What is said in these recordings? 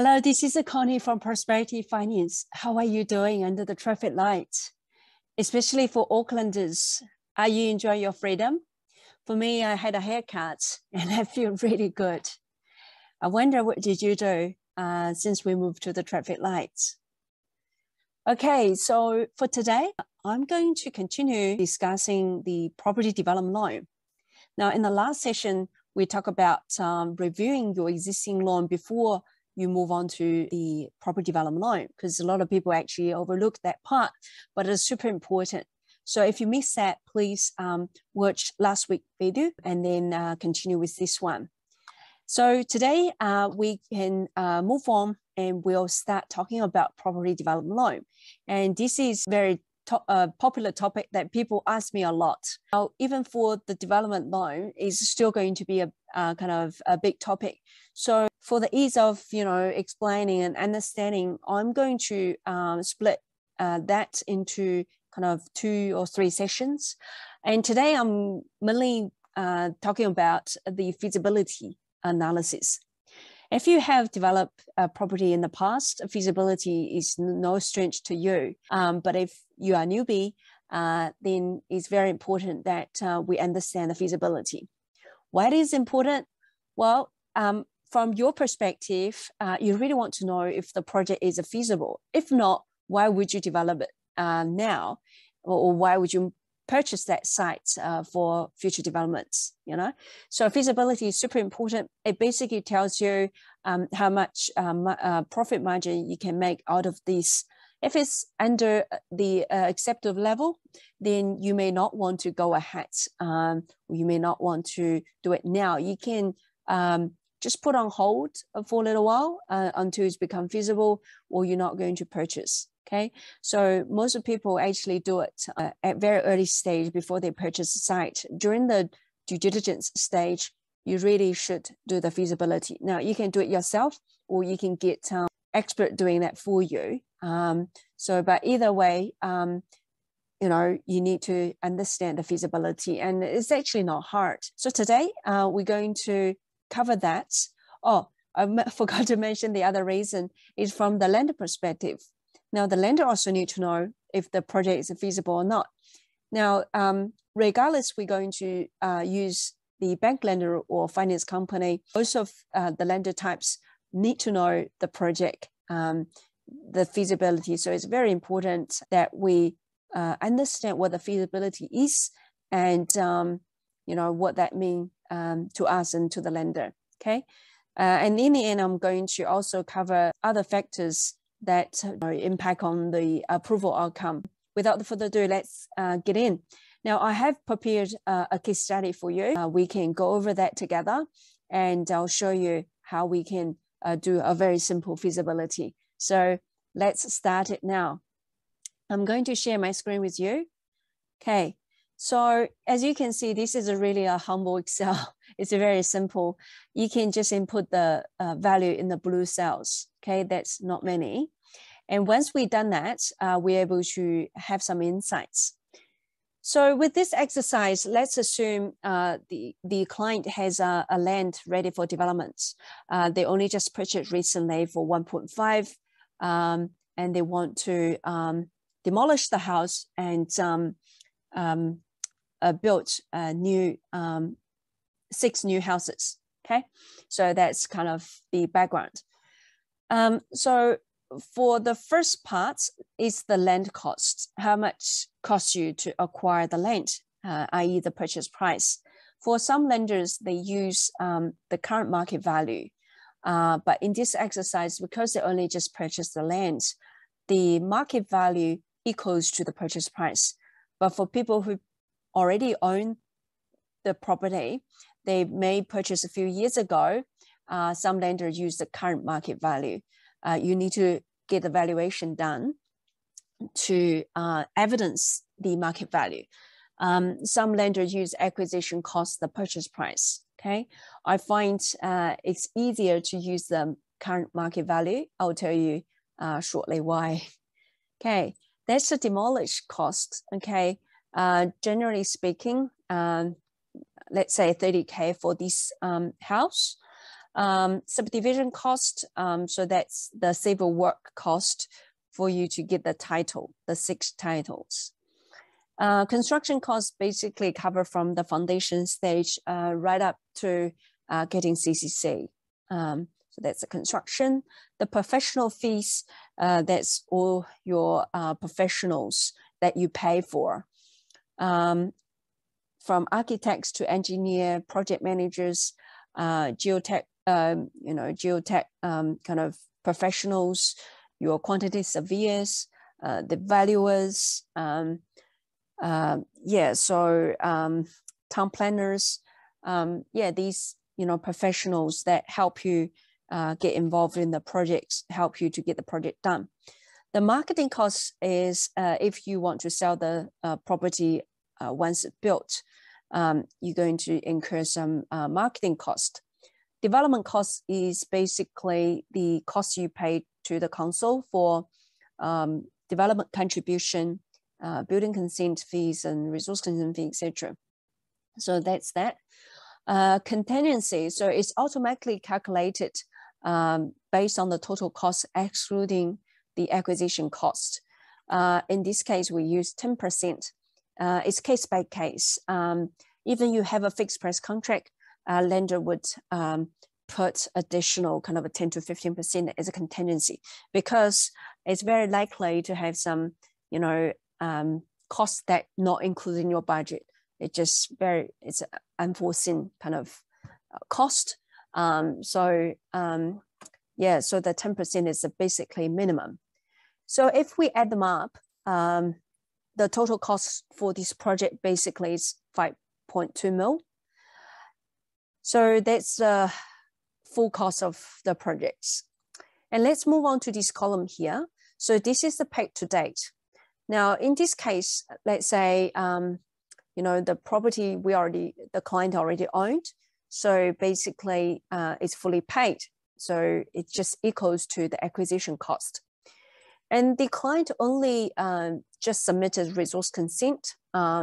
Hello, this is Connie from Prosperity Finance. How are you doing under the traffic lights? Especially for Aucklanders, are you enjoying your freedom? For me, I had a haircut and I feel really good. I wonder what did you do since we moved to the traffic lights? Okay, so for today, I'm going to continue discussing the property development loan. Now, in the last session, we talked about reviewing your existing loan before you move on to the property development loan, because a lot of people actually overlook that part, but it's super important. So if you missed that, please watch last week's video and then continue with this one. So today we can move on and we'll start talking about property development loan. And this is very popular topic that people ask me a lot. Now, even for the development loan, is still going to be a kind of a big topic. So for the ease of explaining and understanding, I'm going to split that into kind of 2 or 3 sessions. And today I'm mainly talking about the feasibility analysis. If you have developed a property in the past, feasibility is no strange to you. But if you are a newbie, then it's very important that we understand the feasibility. Why it is important? Well, from your perspective, you really want to know if the project is feasible. If not, why would you develop it now? Or why would you purchase that site for future developments, So feasibility is super important. It basically tells you how much profit margin you can make out of this. If it's under the acceptable level, then you may not want to go ahead. You may not want to do it now. You can just put on hold for a little while until it's become feasible, or you're not going to purchase. Okay, so most of people actually do it at very early stage before they purchase the site. During the due diligence stage, you really should do the feasibility. Now, you can do it yourself, or you can get expert doing that for you. But either way, you need to understand the feasibility, and it's actually not hard. So today, we're going to cover that. Oh, I forgot to mention the other reason is from the lender perspective. Now, the lender also need to know if the project is feasible or not. Now, regardless, we're going to use the bank lender or finance company. Most of the lender types need to know the project, the feasibility. So it's very important that we understand what the feasibility is and, what that means to us and to the lender, okay? And in the end, I'm going to also cover other factors that impact on the approval outcome. Without further ado, let's get in. Now, I have prepared a case study for you. We can go over that together, and I'll show you how we can do a very simple feasibility. So let's start it now. I'm going to share my screen with you. Okay, so as you can see, this is really a humble Excel. It's very simple. You can just input the value in the blue cells. Okay, that's not many. And once we've done that, we're able to have some insights. So with this exercise, let's assume the client has a land ready for development. They only just purchased recently for 1.5, and they want to demolish the house and build new 6 new houses. Okay, so that's kind of the background. So for the first part is the land cost. How much costs you to acquire the land, i.e. the purchase price. For some lenders, they use the current market value. But in this exercise, because they only just purchased the land, the market value equals to the purchase price. But for people who already own the property, they may purchase a few years ago. Some lenders use the current market value. You need to get the valuation done to evidence the market value. Some lenders use acquisition cost, the purchase price. Okay, I find it's easier to use the current market value. I'll tell you shortly why. Okay, that's the demolish cost. Okay, generally speaking, let's say 30K for this house. Subdivision cost, so that's the civil work cost for you to get the title, the 6 titles. Construction costs basically cover from the foundation stage right up to getting CCC. So that's the construction. The professional fees, that's all your professionals that you pay for. From architects to engineer, project managers, geotech, geotech kind of professionals, your quantity surveyors, the valuers, town planners, these professionals that help you get involved in the projects, help you to get the project done. The marketing cost is if you want to sell the property once it's built, you're going to incur some marketing cost. Development cost is basically the cost you pay to the council for development contribution, building consent fees and resource consent fee, etc. So that's that. Contingency, so it's automatically calculated based on the total cost excluding the acquisition cost. In this case, we use 10%. It's case by case. Even you have a fixed price contract, lender would put additional kind of a 10 to 15% as a contingency, because it's very likely to have some, costs that not included in your budget. It's unforeseen kind of cost. So the 10% is basically minimum. So if we add them up, the total cost for this project basically is 5.2 mil. So that's the full cost of the projects. And let's move on to this column here. So this is the paid to date. Now, in this case, let's say, the property the client already owned. So basically it's fully paid. So it just equals to the acquisition cost. And the client only just submitted resource consent.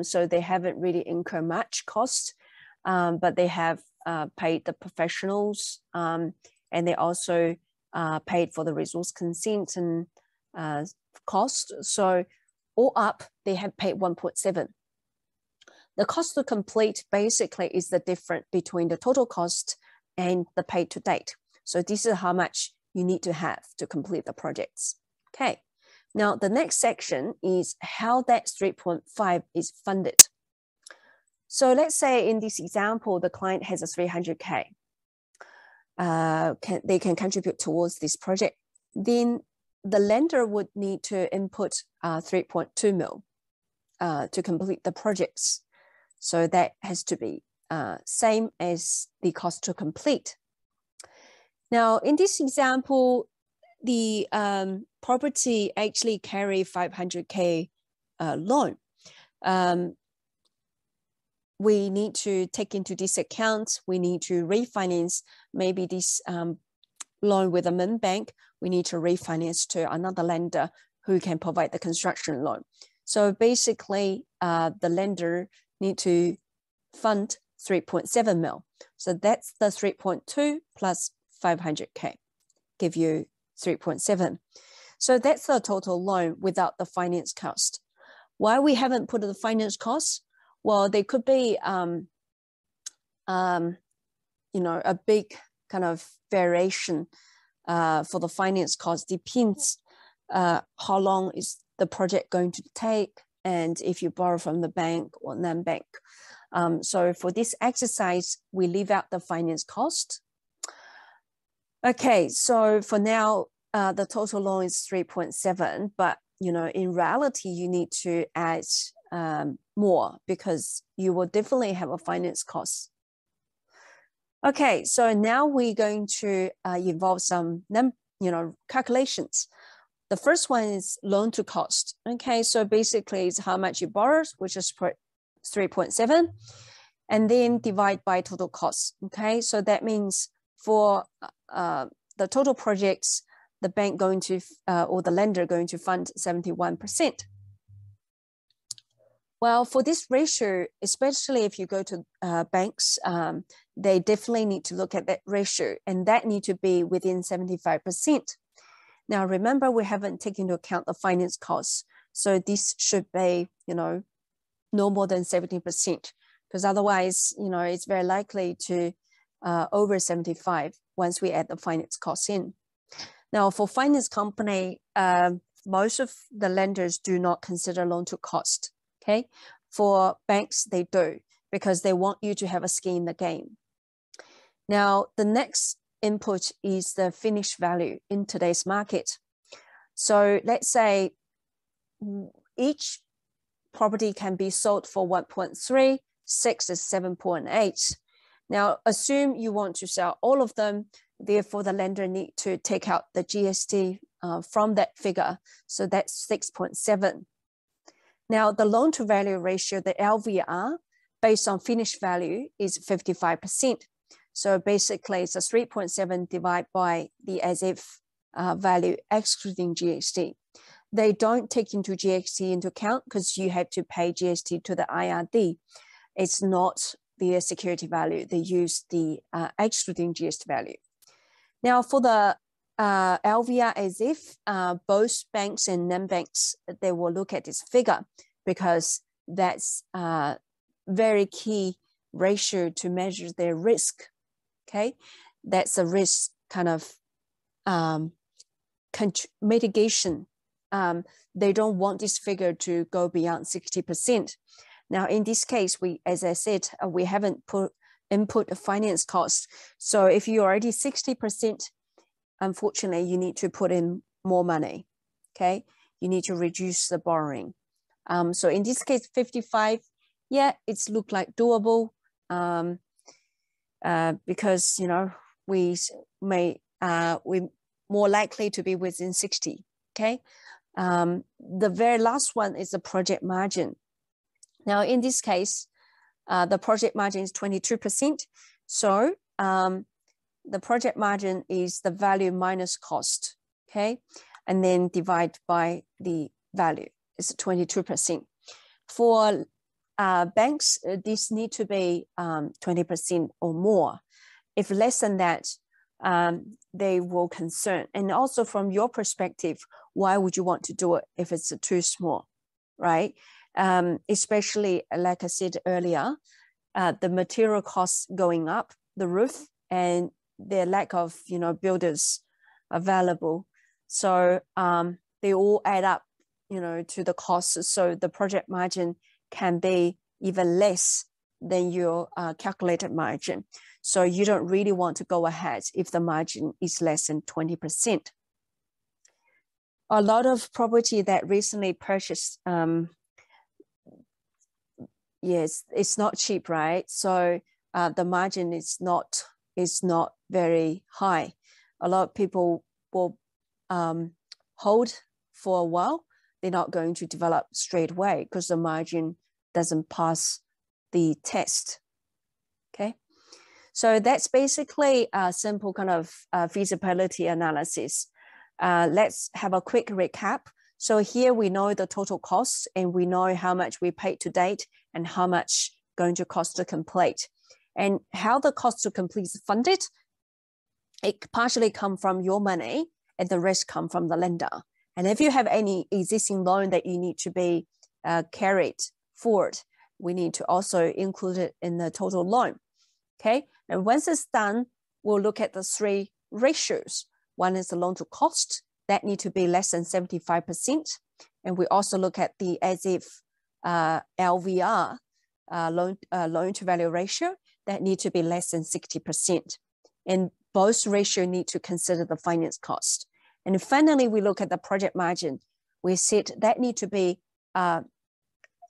So they haven't really incurred much cost, but they have paid the professionals, and they also paid for the resource consent and cost. So all up, they have paid 1.7. The cost to complete basically is the difference between the total cost and the paid to date. So this is how much you need to have to complete the projects. Okay, now the next section is how that 3.5 is funded. So let's say in this example, the client has a 300K. They can contribute towards this project. Then the lender would need to input 3.2 mil to complete the projects. So that has to be same as the cost to complete. Now, in this example, the property actually carry 500K loan. We need to take into this account. We need to refinance maybe this loan with a main bank. We need to refinance to another lender who can provide the construction loan. So basically, the lender need to fund 3.7 mil. So that's the 3.2 plus 500K, give you 3.7. So that's the total loan without the finance cost. Why we haven't put the finance cost? Well, there could be, a big kind of variation for the finance cost. Depends how long is the project going to take, and if you borrow from the bank or non-bank. So for this exercise, we leave out the finance cost. Okay, so for now, the total loan is 3.7, but in reality, you need to add more because you will definitely have a finance cost. Okay, so now we're going to involve some calculations. The first one is loan to cost. Okay, so basically it's how much you borrow, which is 3.7, and then divide by total cost. Okay, so that means for the total projects, the bank going to or the lender going to fund 71%. Well, for this ratio, especially if you go to banks, they definitely need to look at that ratio, and that need to be within 75%. Now, remember, we haven't taken into account the finance costs. So this should be, no more than 70%, because otherwise, it's very likely to over 75 once we add the finance costs in. Now, for finance company, most of the lenders do not consider loan to cost. Okay, for banks, they do, because they want you to have a skin in the game. Now, the next input is the finished value in today's market. So let's say each property can be sold for 1.3, 6 is 7.8. Now, assume you want to sell all of them, therefore the lender need to take out the GST from that figure. So that's 6.7. Now, the loan to value ratio, the LVR, based on finished value is 55%. So basically it's a 3.7 divided by the as if value excluding GST. They don't take into GST into account because you have to pay GST to the IRD. It's not the security value. They use the excluding GST value. Now for the LVR as if, both banks and non-banks, they will look at this figure because that's a very key ratio to measure their risk. Okay, that's a risk kind of mitigation. They don't want this figure to go beyond 60%. Now, in this case, as I said, we haven't input a finance cost. So if you're already 60%, unfortunately, you need to put in more money. Okay, you need to reduce the borrowing. So in this case, 55, yeah, it's looked like doable. Because we more likely to be within 60. Okay, the very last one is the project margin. Now in this case, the project margin is 22%. So the project margin is the value minus cost. Okay, and then divide by the value. It's 22%. For banks, this need to be 20% or more. If less than that, they will concern. And also from your perspective, why would you want to do it if it's too small, right? Especially, like I said earlier, the material costs going up the roof and the lack of, builders available. So they all add up, to the costs. So the project margin can be even less than your calculated margin. So you don't really want to go ahead if the margin is less than 20%. A lot of property that recently purchased, yes, it's not cheap, right? So the margin is not very high. A lot of people will hold for a while. They're not going to develop straight away because the margin doesn't pass the test. Okay, so that's basically a simple kind of feasibility analysis. Let's have a quick recap. So here we know the total cost and we know how much we paid to date and how much going to cost to complete. And how the cost to complete is funded, it partially come from your money and the rest come from the lender. And if you have any existing loan that you need to be carried forward, we need to also include it in the total loan. Okay, and once it's done, we'll look at the three ratios. One is the loan to cost, that need to be less than 75%. And we also look at the as if LVR, loan to value ratio, that need to be less than 60%. And both ratio need to consider the finance cost. And finally, we look at the project margin. We said that need to be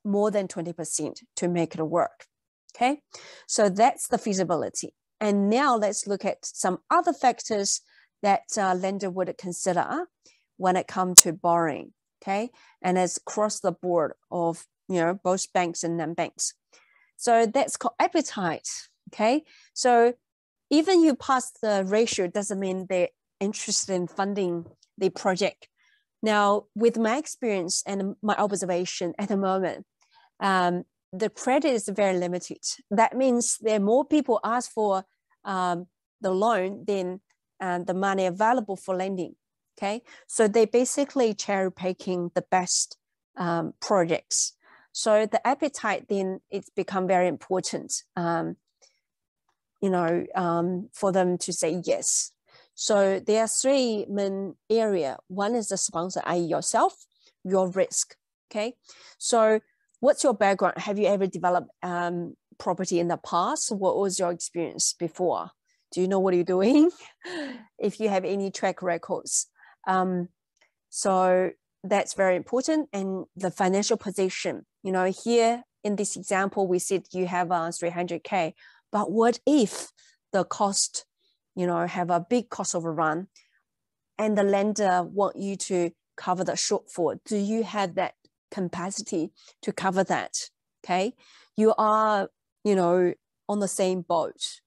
more than 20% to make it work. Okay, so that's the feasibility. And now let's look at some other factors that lender would consider when it comes to borrowing. Okay, and it's across the board of both banks and non-banks. So that's called appetite. Okay, so even you pass the ratio doesn't mean they're interested in funding the project. Now, with my experience and my observation at the moment, the credit is very limited. That means there are more people ask for the loan than the money available for lending. Okay, so they basically cherry picking the best projects. So the appetite then it's become very important. For them to say yes. So there are three main areas. One is the sponsor, i.e. yourself, your risk, okay? So what's your background? Have you ever developed property in the past? What was your experience before? Do you know what you're doing? If you have any track records. So that's very important. And the financial position, here in this example, we said you have 300K. But what if the cost, have a big cost overrun and the lender want you to cover the shortfall? Do you have that capacity to cover that? Okay. You are, on the same boat.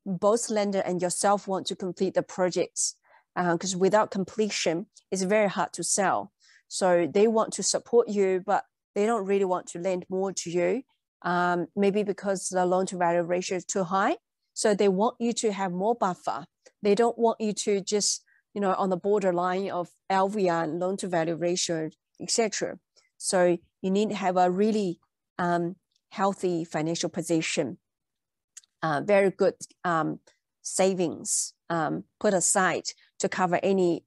Both lender and yourself want to complete the projects because without completion, it's very hard to sell. So they want to support you, but they don't really want to lend more to you. Maybe because the loan to value ratio is too high. So they want you to have more buffer. They don't want you to just, on the borderline of LVR and loan to value ratio, etc. So you need to have a really healthy financial position, very good savings put aside to cover any,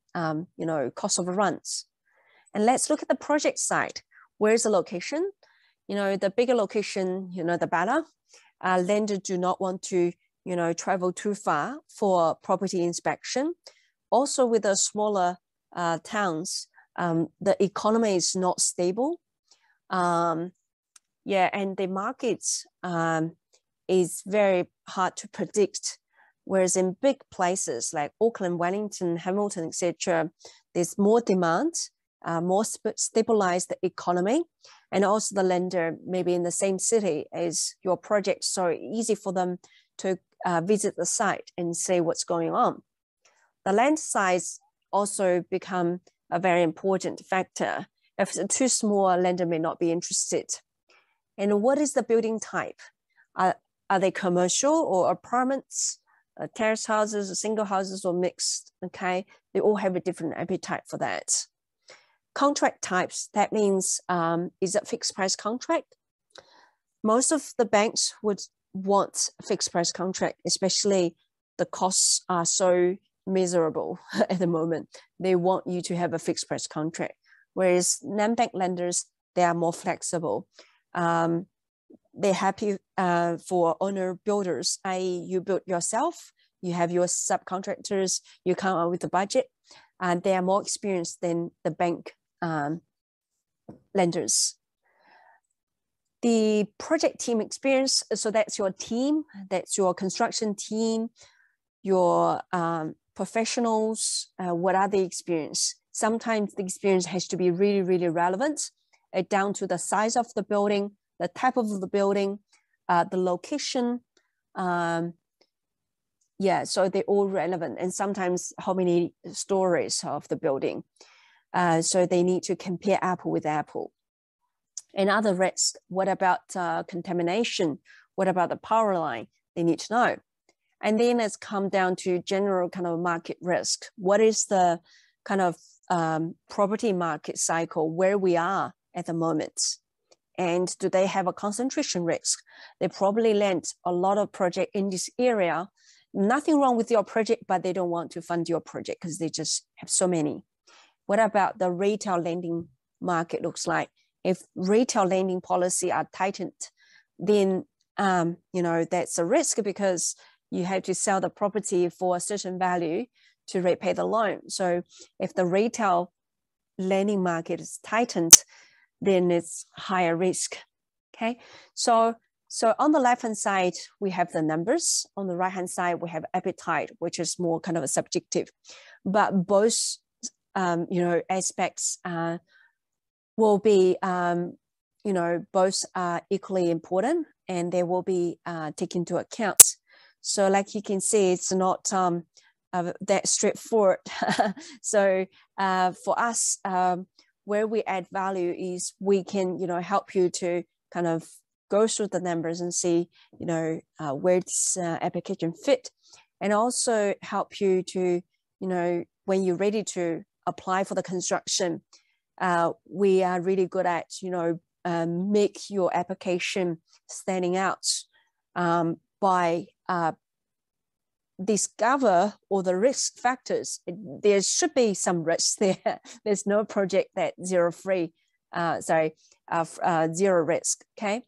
cost overruns. And let's look at the project side. Where's the location? The bigger location, the better. Lenders do not want to, travel too far for property inspection. Also with the smaller towns, the economy is not stable. And the market is very hard to predict. Whereas in big places like Auckland, Wellington, Hamilton, etc., there's more demand, more stabilized economy. And also the lender maybe in the same city as your project, so easy for them to visit the site and see what's going on. The land size also become a very important factor. If it's too small, a lender may not be interested. And what is the building type? Are they commercial or apartments, terrace houses, single houses, or mixed? Okay, they all have a different appetite for that. Contract types, that means is it fixed price contract? Most of the banks would want a fixed price contract, especially the costs are so miserable at the moment. They want you to have a fixed price contract. Whereas non-bank lenders, they are more flexible. They're happy for owner builders, i.e. you build yourself, you have your subcontractors, you come up with a budget, and they are more experienced than the bank lenders. The project team experience, so that's your team, that's your construction team, your professionals, what are the experience? Sometimes the experience has to be really, really relevant, down to the size of the building, the type of the building, the location. So they're all relevant, and sometimes how many stories of the building. So they need to compare apple with apple. And other risks, what about contamination? What about the power line? They need to know. And then it's come down to general kind of market risk. What is the kind of property market cycle where we are at the moment? And do they have a concentration risk? They probably lend a lot of project in this area. Nothing wrong with your project, but they don't want to fund your project because they just have so many. What about the retail lending market looks like? If retail lending policy are tightened, then that's a risk because you have to sell the property for a certain value to repay the loan. So if the retail lending market is tightened, then it's higher risk. Okay, so on the left-hand side, we have the numbers. On the right-hand side, we have appetite, which is more kind of a subjective. But both, aspects will be, both are equally important, and they will be taken into account. So like you can see, it's not that straightforward. So for us, where we add value is we can, help you to kind of go through the numbers and see, where this application fit, and also help you to, when you're ready to apply for the construction, we are really good at, make your application standing out by discover all the risk factors. There should be some risks there. There's no project that zero risk, okay?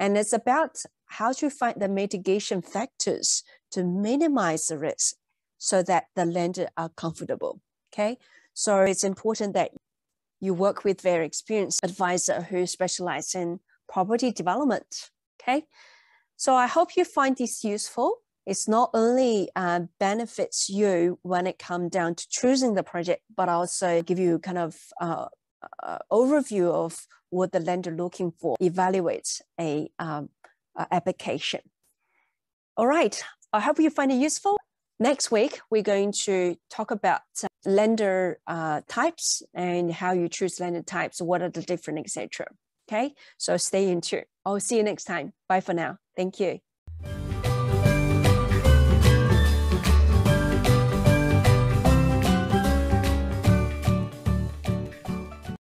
And it's about how to find the mitigation factors to minimize the risk so that the lender are comfortable, okay? So it's important that you work with very experienced advisor who specialize in property development, okay? So I hope you find this useful. It's not only benefits you when it comes down to choosing the project, but also give you kind of overview of what the lender looking for, evaluates a application. All right, I hope you find it useful. Next week, we're going to talk about lender types and how you choose lender types, what are the different, etc. Okay, so stay in tune. I'll see you next time. Bye for now. Thank you.